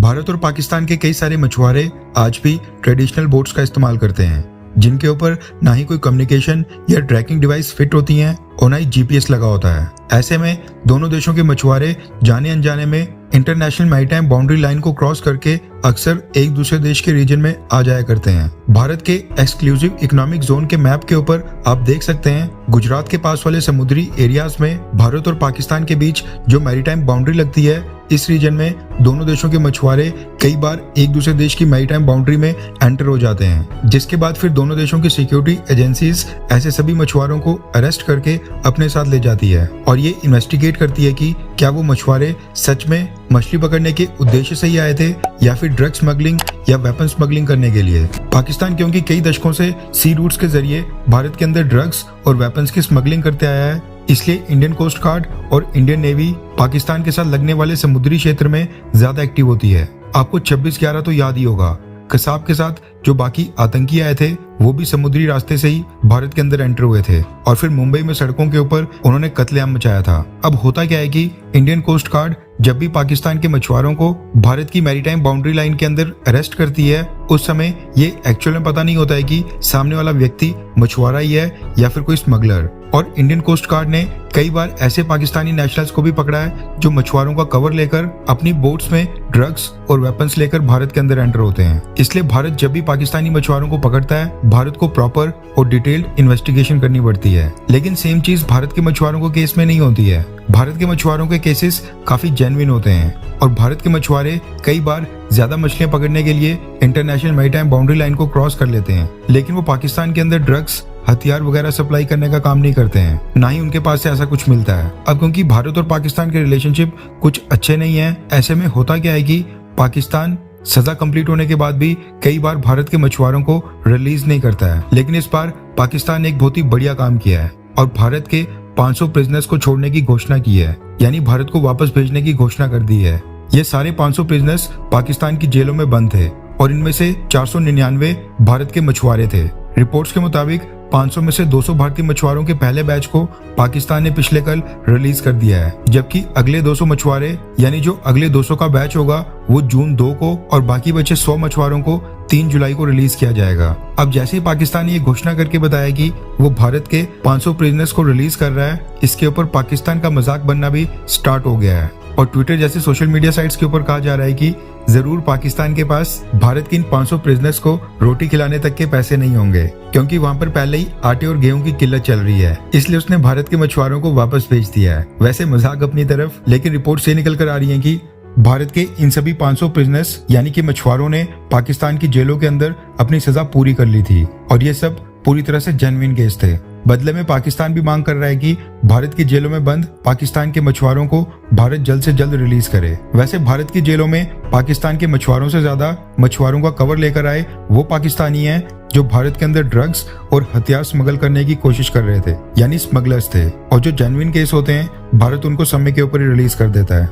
भारत और पाकिस्तान के कई सारे मछुआरे आज भी ट्रेडिशनल बोट्स का इस्तेमाल करते हैं, जिनके ऊपर ना ही कोई कम्युनिकेशन या ट्रैकिंग डिवाइस फिट होती हैं और ना ही जीपीएस लगा होता है। ऐसे में दोनों देशों के मछुआरे जाने अनजाने में इंटरनेशनल मैरीटाइम बाउंड्री लाइन को क्रॉस करके अक्सर एक दूसरे देश के रीजन में आ जाया करते हैं। भारत के एक्सक्लूसिव इकोनॉमिक जोन के मैप के ऊपर आप देख सकते हैं, गुजरात के पास वाले समुद्री एरियाज में भारत और पाकिस्तान के बीच जो मैरीटाइम बाउंड्री लगती है, इस रीजन में दोनों देशों के मछुआरे कई बार एक दूसरे देश की मैरीटाइम बाउंड्री में एंटर हो जाते हैं, जिसके बाद फिर दोनों देशों की सिक्योरिटी एजेंसीज ऐसे सभी मछुआरों को अरेस्ट करके अपने साथ ले जाती है और ये इन्वेस्टिगेट करती है कि क्या वो मछुआरे सच में मछली पकड़ने के उद्देश्य से ही आए थे या फिर ड्रग स्मगलिंग या वेपन स्मगलिंग करने के लिए। पाकिस्तान क्योंकि कई दशकों से सी रूट्स के जरिए भारत के अंदर ड्रग्स और वेपन्स की स्मगलिंग करते आया है, इसलिए इंडियन कोस्ट गार्ड और इंडियन नेवी पाकिस्तान के साथ लगने वाले समुद्री क्षेत्र में ज्यादा एक्टिव होती है। आपको 26/11 तो याद ही होगा, कसाब के साथ जो बाकी आतंकी आए थे वो भी समुद्री रास्ते से ही भारत के अंदर एंटर हुए थे और फिर मुंबई में सड़कों के ऊपर उन्होंने कत्लेआम मचाया था। अब होता क्या है कि इंडियन कोस्ट गार्ड जब भी पाकिस्तान के मछुआरों को भारत की मैरीटाइम बाउंड्री लाइन के अंदर अरेस्ट करती है, उस समय ये एक्चुअल में पता नहीं होता है कि सामने वाला व्यक्ति मछुआरा ही है या फिर कोई स्मगलर। और इंडियन कोस्ट गार्ड ने कई बार ऐसे पाकिस्तानी नेशनल्स को भी पकड़ा है जो मछुआरों का कवर लेकर अपनी बोट्स में ड्रग्स और वेपन्स लेकर भारत के अंदर एंटर होते हैं। इसलिए भारत जब भी पाकिस्तानी मछुआरों को पकड़ता है, भारत को प्रॉपर और डिटेल्ड इन्वेस्टिगेशन करनी पड़ती है। लेकिन सेम चीज भारत के मछुआरों को केस में नहीं होती है। भारत के मछुआरों के केसेस काफी जेन्युइन होते हैं और भारत के मछुआरे कई बार ज्यादा मछलियां पकड़ने के लिए इंटरनेशनल मैरीटाइम बाउंड्री लाइन को क्रॉस कर लेते हैं, लेकिन वो पाकिस्तान के अंदर ड्रग्स, हथियार वगैरह सप्लाई करने का काम नहीं करते हैं, ना ही उनके पास से ऐसा कुछ मिलता है। अब क्योंकि भारत और पाकिस्तान के रिलेशनशिप कुछ अच्छे नहीं है, ऐसे में होता क्या है कि पाकिस्तान सजा कंप्लीट होने के बाद भी कई बार भारत के मछुआरों को रिलीज नहीं करता है। लेकिन इस बार पाकिस्तान ने एक बहुत ही बढ़िया काम किया है और भारत के 500 प्रिजनर्स को छोड़ने की घोषणा की है, यानी भारत को वापस भेजने की घोषणा कर दी है। ये सारे 500 प्रिजनर्स पाकिस्तान की जेलों में बंद थे और इनमें से 499 भारत के मछुआरे थे। रिपोर्ट्स के मुताबिक 500 में से 200 भारतीय मछुआरों के पहले बैच को पाकिस्तान ने पिछले कल रिलीज कर दिया है, जबकि अगले 200 मछुआरे यानी जो अगले 200 का बैच होगा वो जून 2 को और बाकी बचे 100 मछुआरों को 3 जुलाई को रिलीज किया जाएगा। अब जैसे ही पाकिस्तान ने ये घोषणा करके बताया कि वो भारत के 500 प्रिजनर्स को रिलीज कर रहा है, इसके ऊपर पाकिस्तान का मजाक बनना भी स्टार्ट हो गया है और ट्विटर जैसे सोशल मीडिया साइट्स के ऊपर कहा जा रहा है कि जरूर पाकिस्तान के पास भारत के इन 500 प्रिजनर्स को रोटी खिलाने तक के पैसे नहीं होंगे, क्योंकि वहां पर पहले ही आटे और गेहूं की किल्लत चल रही है, इसलिए उसने भारत के मछुआरों को वापस भेज दिया है। वैसे मजाक अपनी तरफ, लेकिन रिपोर्ट से निकल कर आ रही है कि भारत के इन सभी 500 प्रिजनर्स यानी कि मछुआरों ने पाकिस्तान की जेलों के अंदर अपनी सजा पूरी कर ली थी और ये सब पूरी तरह से जेन्युइन केस थे। बदले में पाकिस्तान भी मांग कर रहा है कि भारत की जेलों में बंद पाकिस्तान के मछुआरों को भारत जल्द से जल्द रिलीज करे। वैसे भारत की जेलों में पाकिस्तान के मछुआरों से ज्यादा मछुआरों का कवर लेकर आए वो पाकिस्तानी हैं जो भारत के अंदर ड्रग्स और हथियार स्मगल करने की कोशिश कर रहे थे, यानी स्मगलर्स थे। और जो जेन्युइन केस होते हैं, भारत उनको समय के ऊपर ही रिलीज कर देता है।